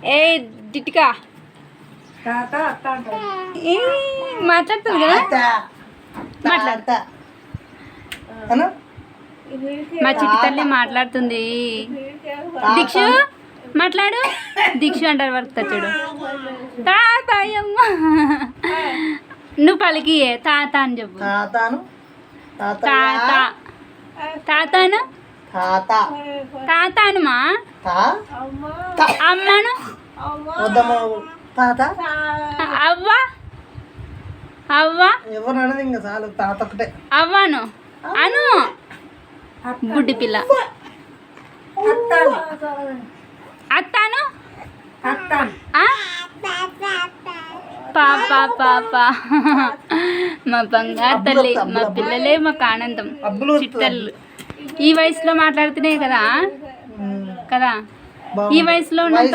ఏ దిటికా మాట్లాడుతుంది కదా, మాట్లాడతా. మా చిట్టి తల్లి మాట్లాడుతుంది. దీక్షు మాట్లాడు, దీక్షు అంటారు వరకు తచ్చుడు. తాత అమ్మ నువ్వు పలికి తాత అని చెప్పు. తాత తాతను తాతనుమా అమ్మను అవ్వ అవ్వ అవ్వను అను బుడ్డి పిల్ల. అత్తాను పాప పాప మా బంగారు తల్లి, మా పిల్లలే మాకు ఆనందం. చిట్టళ్ళు ఈ వయసులో మాట్లాడుతున్నాయి కదా కదా, ఈ వయసులో ఉన్నంత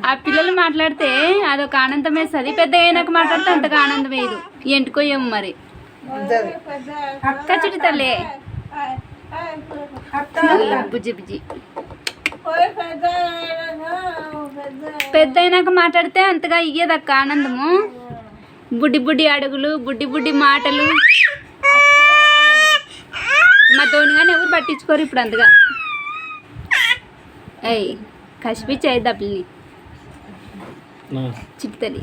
ఆ పిల్లలు మాట్లాడితే అదొక ఆనందం వేస్తుంది. పెద్ద అయినాక మాట్లాడితే అంతగా ఆనందం వేయదు. ఎంటుకో ఏమో మరి. చిట్టి తల్లి బుజ్జి బుజ్జి పెద్ద అయినాక మాట్లాడితే అంతగా ఇయ్యదక్క ఆనందము. బుడ్డి బుడ్డి అడుగులు, బుడ్డి బుడ్డి మాటలు మా తోని కానీ ఎవరు పట్టించుకోరు ఇప్పుడు అంతగా. అయ్యి కసిపిచ్చి అయిద్దా పిల్లి చిట్టలి.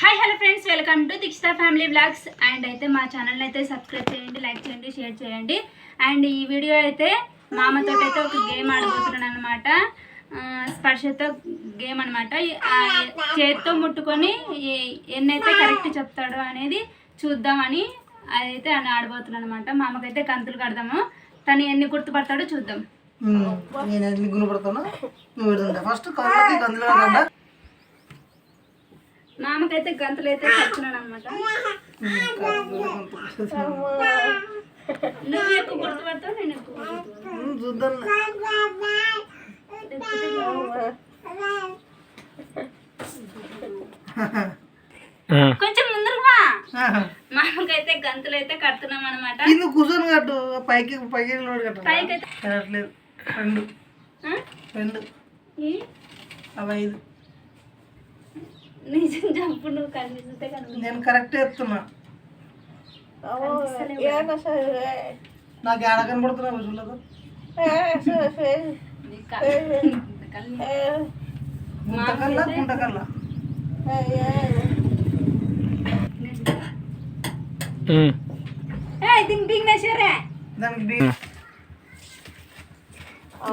Hi hello friends, welcome to Deekshitha family vlogs. And అయితే మా ఛానల్ని అయితే సబ్స్క్రైబ్ చేయండి, లైక్ చేయండి, షేర్ చేయండి. అండ్ ఈ వీడియో అయితే మామతో అయితే ఒక గేమ్ ఆడబోతున్నాను అనమాట. స్పర్శతో గేమ్ అనమాట. చేతితో ముట్టుకొని ఎన్నైతే కరెక్ట్ చెప్తాడో అనేది చూద్దామని అదైతే అని ఆడబోతున్నాను అనమాట. మామకైతే గంతులు కడదాము, తను ఎన్ని గుర్తుపడతాడో చూద్దాం. మామకైతే గంతులు అయితే కడుతున్నాను అనమాట. నువ్వు ఎక్కువ గుర్తుపడతావు, నేను ఎక్కువ కొంచెం ముందరమా. మామకైతే గంతులు అయితే కడుతున్నాం అనమాట. కూర్చొని కట్టు, పైకి పైకి పైకి రెండు రెండు అవి 5. నిజం చెప్పు, నువ్వు కనిపిస్తే నేను కరెక్ట్ చెప్తున్నా. నాకు ఏడ కనపడుతున్నా చూడలేదు. గుంటకల్లా గుంటకల్లా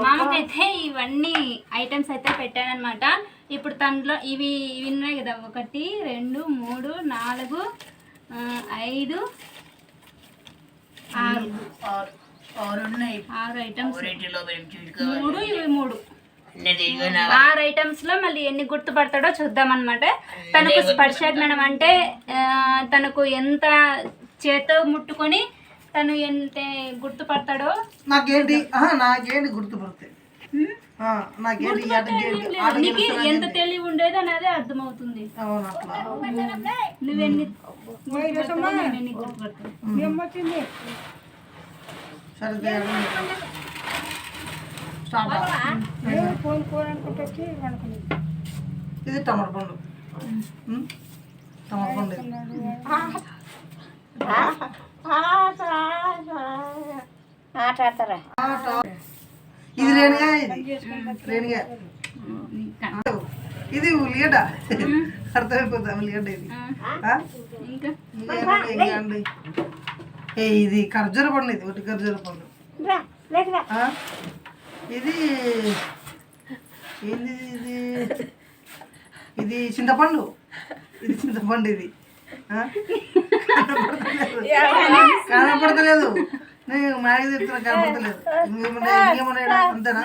మామకైతే ఇవన్నీ ఐటమ్స్ అయితే పెట్టాను అనమాట. ఇప్పుడు తనలో ఇవి ఉన్నాయి కదా, 1 2 3 4 5 6 ఉన్నాయి. 6 ఐటమ్స్, 3 ఇవి 3 6 ఐటమ్స్ లో మళ్ళీ ఎన్ని గుర్తుపడతాడో చూద్దాం అనమాట. తనకు స్పర్శ జ్ఞానం అంటే తనకు ఎంత చేతో ముట్టుకొని తను ఎంత గుర్తుపడతాడో. నాకేంటి గుర్తుపడతాయి, నీకు ఎంత తెలివి ఉండేది అనేది అర్థమవుతుంది. నువ్వెన్ని గుర్తుపడతావు. ఇది టమాటా పండు. టమాటా పండు ఇది రేణుగా, ఇది రేణుగా, ఇది ఉల్లిగడ్డ. అర్థమైపోతా ఉల్లిగడ్డ ఇది. ఇది ఖర్జూర పండు, ఇది ఒకటి ఖర్జూర పండు. ఇది ఏంది, ఇది ఇది చింతపండు, ఇది చింతపండు. ఇది కనపడతలేదు, నేను మ్యాగీ చెప్తున్నా కనపడతలేదు. ఇంకేమన్నా అంతేనా?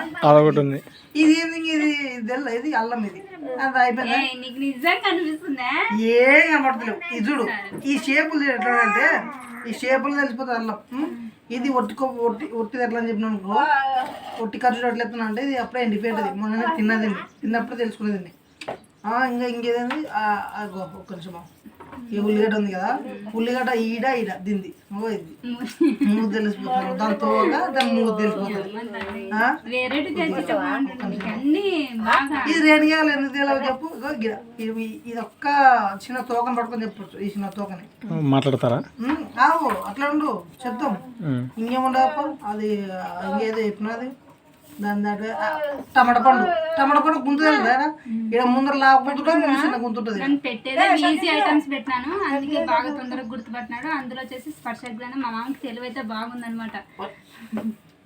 ఇది ఏంది, ఇది ఇది అల్లం. ఇది అది అయిపోయిందా? ఏం కనపడతలేవు. ఇది చూడు, ఈ షేపులు ఎట్లా అంటే ఈ షేపులు తెలిసిపోతుంది అల్లం. ఇది ఒట్టిది ఎట్లా అని చెప్పిన అనుకో, ఒట్టి ఖర్చు ఎట్లా ఎత్తున్నా అంటే ఇది అప్పుడే ఎండిపోయింది. మొన్న తిన్నప్పుడు తెలుసుకునేది. ఇంకా ఇంకేదండి ఒక్క నిమిషం. ఈ ఉల్లిగడ్డ ఉంది కదా, ఉల్లిగడ్డ ఈడ ఈడ దింది ఇది మూడు తెలిసిపోతాను, దాని తోగా దాని మూడు తెలిసిపోతుంది. వేరేటి చేస్తే బాగుంటుంది అన్ని బాగా. ఇది రెండు గేయాలి ఎందుకు తెలియదు చెప్పు. ఇది ఒక్క చిన్న తోకని పట్టుకొని చెప్పచ్చు. ఈ చిన్న తోకని మాట్లాడతారా? అట్లా ఉండు చెప్తాం. ఇంకేముండప్ప అది ఇంకేదో చెప్పినది దాని దాంట్లో టమాటా పండు గుంత తెలుదా ఇక్కడ ముందర లాగుతుంటుంది, చిన్న గుంతుంటుంది. నేను పెట్టేదే ఈజీ ఐటమ్స్ పెట్టినాను, అందుకే బాగా తొందరగా గుర్తుపట్టినాడు. అందులో వచ్చేసి స్పర్శ జ్ఞానం మా మామకి తెలివైతే బాగుందనమాట.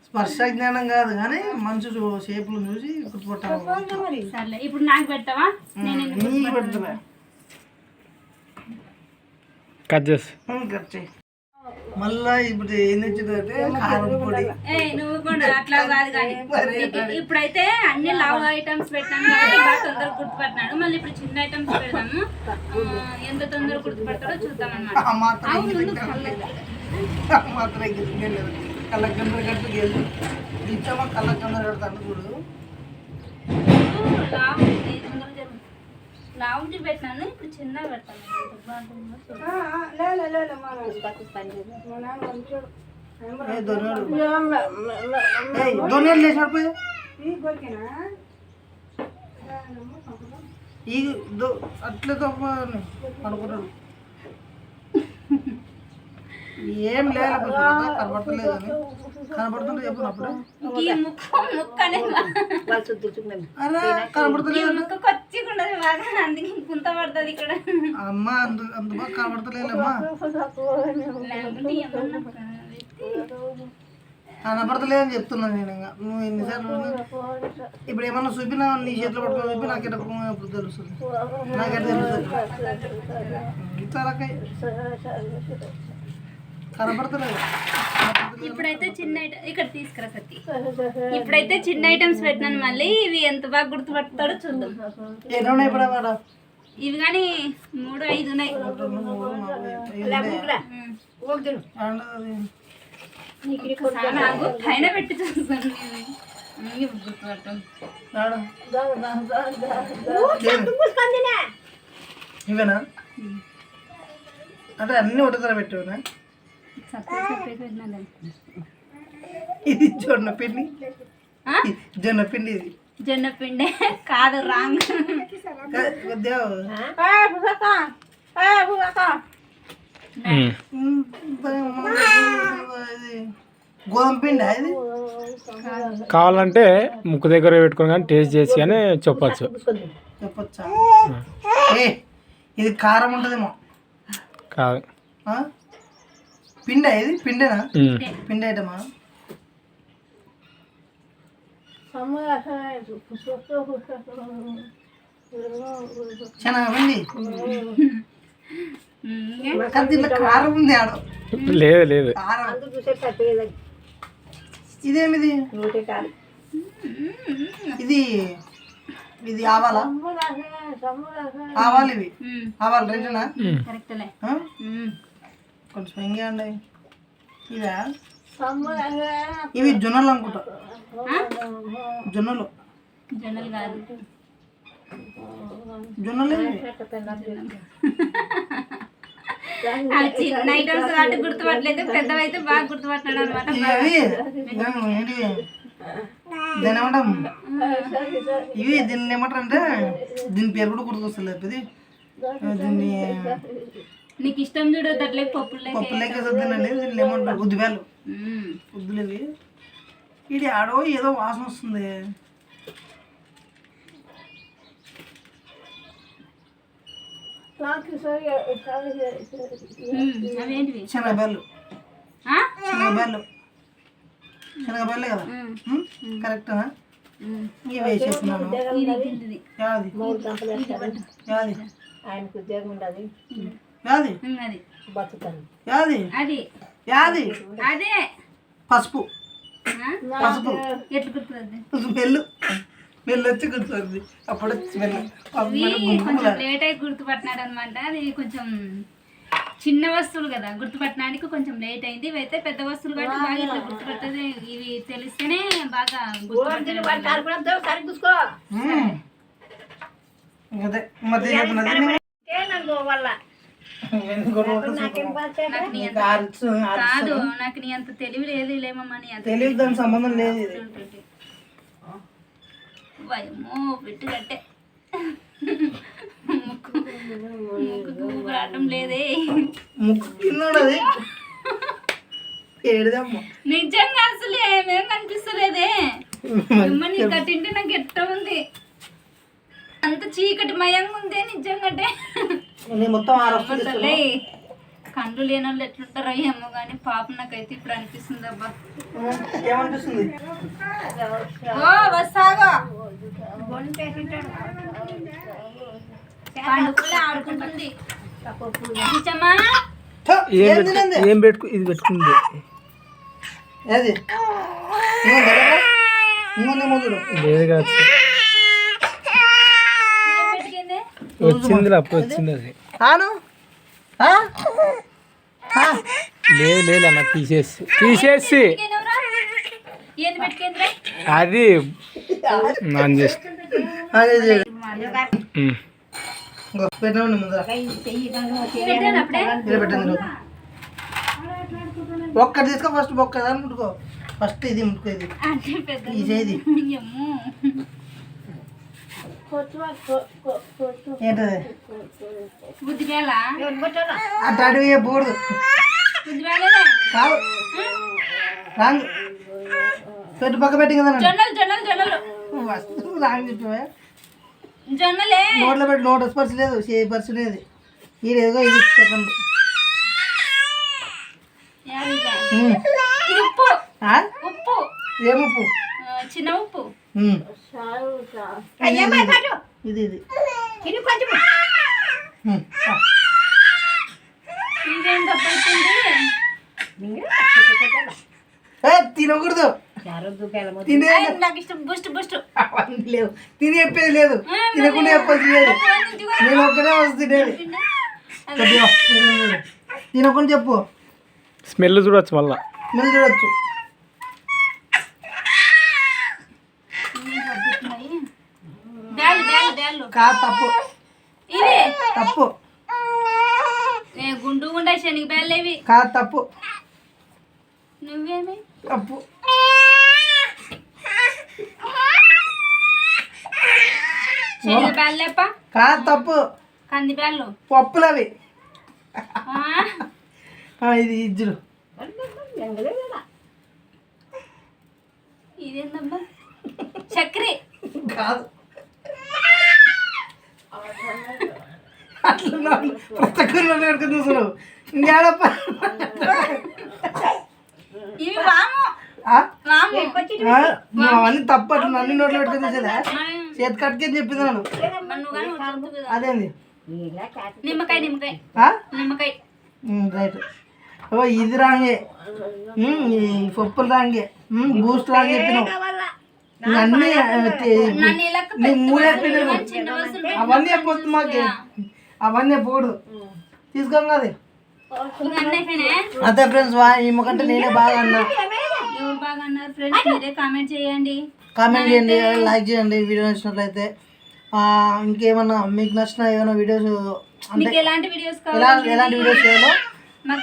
స్పర్శ జ్ఞానం కాదు కానీ మంచి షేపులు చూసి గుర్తుపట్టాలి. సర్లే ఇప్పుడు నాకు పెట్టవా? నేను పెడతా కట్ చేసి కట్ చేయి. మళ్ళా ఇప్పుడు ఏం తెచ్చిందంటే కారం పొడి. నువ్వు కూడా అట్లా కాదు కానీ ఇప్పుడైతే అన్ని లావు ఐటమ్స్ పెట్టాను కాబట్టి బాగా తొందరగా గుర్తుపట్టినాడు. మళ్ళీ ఇప్పుడు చిన్న ఐటమ్స్ పెడతాము, ఎంత తొందరగా గుర్తుపడతాడో చూద్దాం అనమాట. కళ్ళకందరు కట్టు గెలు ఇచ్చామా కళ్ళకందరు కడతాను చూడు. లావుది పెట్టినాను, ఇప్పుడు చిన్నగా పెడతాను. దొనేలు లేచినప్పుడు ఈ అట్లే తప్ప అనుకుంటాడు. ఏం లేదు కనబడతలేదు అని కనబడుతుంటే చెప్పినప్పుడు కనబడతలేదు అందుకే గుంత పడుతుంది ఇక్కడ. అమ్మ అంత బాగా కనబడతలేదమ్మా, కనబడతలేదు అని చెప్తున్నాను నేను. ఇంకా నువ్వు ఎన్నిసార్లు ఇప్పుడు ఏమన్నా చూపినా నీ చేతిలో పట్టుకొని చూపి నాకు ఎప్పుడు తెలుస్తుంది, నాకెట్ తెలుస్తుంది. కనబడతలేదు. ఇప్పుడైతే చిన్న ఐటమ్ ఇక్కడ తీసుకురా సత్తి. ఇప్పుడైతే చిన్న ఐటమ్స్ పెట్టినాను, మళ్ళీ ఇవి ఎంత బాగా గుర్తుపడతాడో చూద్దాం. ఇవి కానీ 3-5 ఉన్నాయి. పైన పెట్టి చూస్తాను గుర్తుపడతాను. ఇవేనా అంటే అన్ని ఒకటి పెట్టేవనా? ఇది జొన్నపిండి, జొన్నపిండి. ఇది జొన్నపిండి కాదు, రాంగ్. గోధుమ పిండి. ఇది కావాలంటే ముక్కు దగ్గర పెట్టుకుని కానీ టేస్ట్ చేసి అని చెప్పచ్చా? ఇది కారం ఉంటుందేమో. కాదు, పిండి. ఇది పిండేనా? పిండి ఐటమా? శనగపిండి. దీంట్లో కారం ఉంది ఆడ. లేదు లేదు. ఇదేమిది? ఇది ఇది ఆవాలా? ఆవాలు. ఇవి ఆవాలు రేటనా? కొంచెం ఎంగే అండి. ఇవా ఇవి జొన్నలు అనుకుంటా. జొన్నలు కాదు, జొన్నలు. చిన్న ఐటమ్స్ కాబట్టి గుర్తుపట్టలేదు, పెద్దవైతే బాగా గుర్తుపట్టాడు అనమాట. దీని ఏమంటాం? ఇవి దీన్ని ఏమంటారు అంటే దీని పేరు కూడా గుర్తుకొస్తలేదు. ఇది దీన్ని నీకు ఇష్టం చూడు అట్లే పప్పులేక తినండి. దీన్ని ఏమంటారు? ఉద్దివేలు. ఉద్దులేవి. ఇది ఆడో ఏదో వాసన వస్తుంది. శనగబెల్లు. శనగబెల్లు. శనగబెల్లే కదా? కరెక్టా? ఇవి వేసేస్తున్నాను. యాది యాది ఆయనకు ఉద్యోగం ఉండదు. యాది యాది యాది అదే పసుపు. పసుపు ఎట్లా గుర్తుంది? బెల్లు. బెల్లు వచ్చి గుర్తుంది. అప్పుడు కొంచెం లేట్ అయి గుర్తుపట్టినాడు అనమాట. అది కొంచెం చిన్న వస్తువులు కదా, గుర్తుపట్టడానికి కొంచెం లేట్ అయింది. ఇవైతే పెద్ద వస్తువులు కాబట్టి బాగా ఇట్లా గుర్తుపట్టదు. ఇవి తెలిస్తేనే బాగా నాకు నీ అంత కాదు, నాకు నీ అంత తెలివి లేదు లేమమ్మా, నీ అంత తెలియదు, దానికి సంబంధం లేదు ఇది. భయమో పెట్టు కట్టే ముక్కు రావటం లేదే, ముక్కు కింద ఉన్నది. ఏడుదమ్మా నిజంగా అసలు ఏమేం కనిపిస్తలేదే. నీ కట్టింటే నాకు ఎట్ట ఉంది, అంత చీకటి మయంగా ఉంది నిజంగా. మొత్తం 6 వస్తుంది. కండ్లు లేని వాళ్ళు ఎట్లుంటారో ఏమో కానీ పాపం నాకైతే ఇప్పుడు అనిపిస్తుంది అబ్బా. ఏమనిపిస్తుంది? ఓ వస్తాగా పండుగలే ఆడుకుంటుంది నిజమా. ఏం పెట్టుకు ఇది పెట్టుకుంది ఏది లేదు కాదు, పెట్టుకుంది వచ్చింది అప్పుడు వచ్చింది అది. ఆను లేదు లేదు అన్న, తీసేసి ఏంది పెట్టుకుంది అది నాన్ చేసి పెట్టండి ముందర పెట్టాను అప్పుడే. ఇలా పెట్టండి. ఒక్కటి తీసుకో, ఫస్ట్ ఒక్కదాన్ని ముట్టుకో, ఫస్ట్ ఇది ముట్టుకో, ఇది అంటే పెద్ద ఈ చేది అమ్మో. ఏంటది? బుద్ధి వేళ అట్లాంటివి వేయకూడదు. బుద్ధి వేళలే కాదు రాంగ్ పెట్టు, పక్క పెట్టి కదా జొన్నలు జొన్నలు జొన్నలు ఫస్ట్ రాంగ్ చెప్పావే. జొన్నలే నోట్లో పెట్టి నోట్ పర్సు లేదు, పర్సు లేదు. ఇది ఏదో ఇది సెకండ్. ఇది ఉప్పు ఉప్పు ఏం ఉప్పు? చిన్న ఉప్పు. ఇది ఇది ఇదేం తప్పైతుంది. తినకూడదు, తినే నాకు ఇష్టం బూస్ట్ బూస్ట్. అవన్నీ లేవు, తిని చెప్పేది లేదు, తినకుండా చెప్పాల్సి లేదు. నేను ఒక్కడే వస్తుంది తినేది. కొద్దిగా తినకుండా చెప్పు, స్మెల్ చూడొచ్చు మళ్ళా. మీరు చూడొచ్చు. బ్యాలు బ్యాలు బ్యాలు కాదు, తప్పు ఇది తప్పు గుండు గుండా శనగ బ్యాలు ఇవి. కాదు, తప్పు నువ్వేమి తప్పు. శనగ బ్యాలు లేప కాదు, తప్పు. కంది బ్యాలు పప్పులు అవి. ఇది ఇజ్జులు. ఇదేందబ్బా చక్కెర కాదు, అట్లా పుస్తకంలో నేర్చుకుని చూస్తున్నావు. ఇంకేడప్ప ఇవి వాము వాము నువ్వు అవన్నీ తప్పు, అట్లా నన్ను నోట్లో పెట్టుకుని చూసేదా? చేతి కట్టుకని చెప్పింది నన్ను. నువ్వు కానీ వచ్చి కదా. అదేంది? నిమ్మకాయ నిమ్మకాయ నిమ్మకాయ రైట్. ఓ ఇది రాంగే, ఈ పప్పులు రాంగే, బూస్ట్ రాంగ్ చెప్పినావు. అన్నీ నన్ను ఇలా నీ మూడెప్పినావు. చిన్న వస్తువులు అవన్నీ చెప్పొద్దు మాకు, అవన్నీ చెప్పకూడదు. తీసుకోం అది. ఇంకా అన్నీ అయిపోయినాయా? అదే ఫ్రెండ్స్, ఈమె కంటే నేనే బాగా అన్నా. ఎవరు బాగా అన్నారు ఫ్రెండ్స్? మీరే కామెంట్ చేయండి, కామెంట్ చేయండి, లైక్ చేయండి వీడియో నచ్చినట్లయితే. ఇంకేమన్నా మీకు నచ్చిన ఏమైనా వీడియోస్ అంటే మీకు ఎలాంటి వీడియోస్ ఎలాంటి వీడియోస్ చేయాలో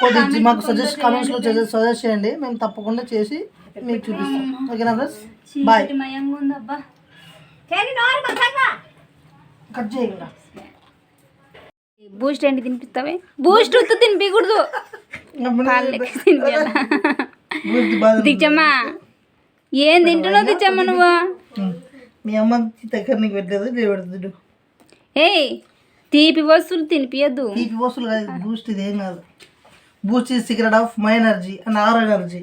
కావాలి మాకు కామెంట్స్లో సజెస్ట్ చేయండి. మేము తప్పకుండా చేసి మీకు చూపిస్తాం. ఓకేనా ఫ్రెండ్స్? బాయ్. చీకటి మయంగా ఉందబ్బా. కట్ చేయకుండా బూస్ట్ ఏంటి తినిపిస్తావే? బూస్ట్ ఉత్తు తినిపించకూడదు, దిచ్చమ్మా. ఏం తింటున్నావు దిచ్చమ్మ నువ్వు? మీ అమ్మ దగ్గర నీకు పెట్టలేదు, నేను పెడుతుడు. ఏయ్ తీపి వస్తువులు తినిపియద్దు. తీపి వస్తువులు కాదు, బూస్ట్. ఇది ఏం కాదు. Boost is secret of my energy and our energy.